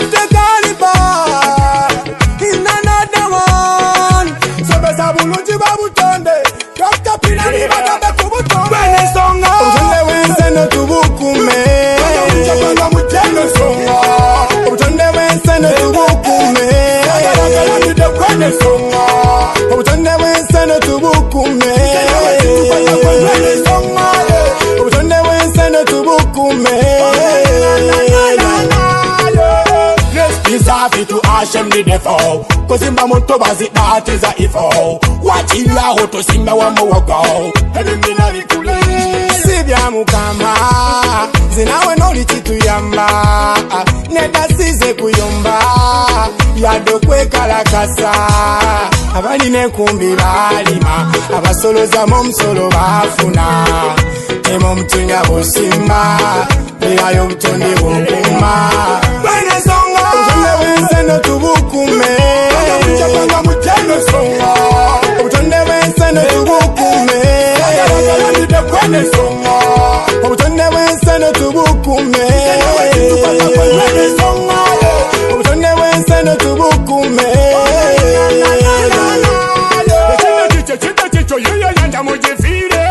lift the caliber in another one. So besa bulungi babutonde Dr. Pinani bagabe kubutonde Bene songa Obutonde wenseno tubukume Obutonde mujeno songa Obutonde wenseno tubukume Agalagala nide kwene songa Obutonde wenseno tubukume Bene songa Obutonde wenseno tubukume Isafi to Hashem the defo Kuzimba moto bazi that is a ifo Wachila hoto simba wa mwoko Edumina vikule Sibya mukama Zinawe noli chitu yamba Neda size kuyomba Yado kwe kalakasa Abali nekumbi balima Abasoloza momsolo bafuna Temo mtunya bosimba Nilayo mtonde wokuma Bene songa Obutonde wenseno tubukume Obutonde mujeno songa Obutonde wenseno tubukume Agalagala nide kwene songa Obutonde wenseno tubukume Bene songa Obutonde wenseno tubukume Chicho yeye nyanja mujifire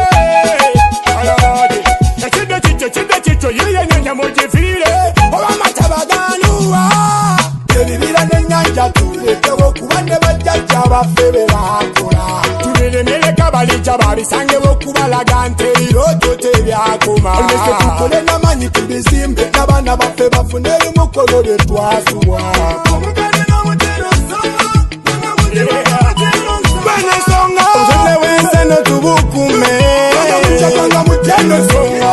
Chicho yeye nyanja mujifire Oba matabaganua Ebibira n'ennyanja tulekewo kubande bajjajja baffe be baakola Tulelemere kabalija babisangewo kubalaga nti ebirooto tebyakoma Olwese tukole n'amanyi tubizimbe n'abaana baffe bafune ebimukolo bye twasubwa Omugane n'omutero nsonga Bene nsonga Obutonde w'enseno tubukume Obutonde mujeno nsonga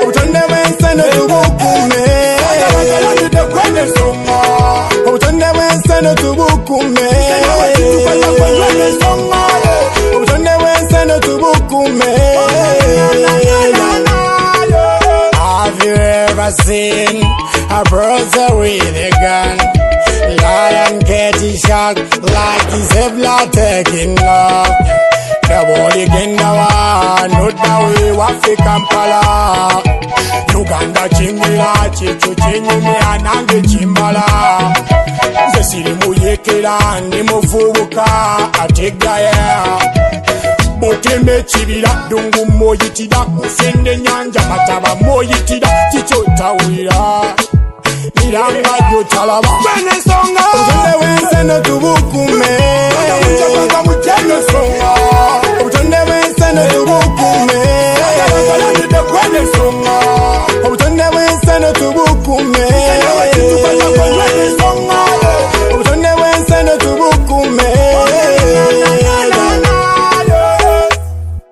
Obutonde w'enseno tubukume Agalagala nide kwene nsonga Obutonde w'enseno tubukume Obutonde w'enseno tubukume Have you ever seen a brother with a gun? Lion getting shot like his Zebra taking off. The body genda wa Nuda we wafi Kampala Uganda chingila chicho chinyume anange chimbala Nze siri muyekera ndi muvubuka ategaya Botembe chibira dungu moyitira Kusende nyanja mataba moyitira Chicho tawira Niranga yotalaba Bene songa Obutonde wenseno tubukume Obutonde mujeno songa Obutonde wenseno tubukume Agalagala nide kwene songa Obutonde wenseno tubukume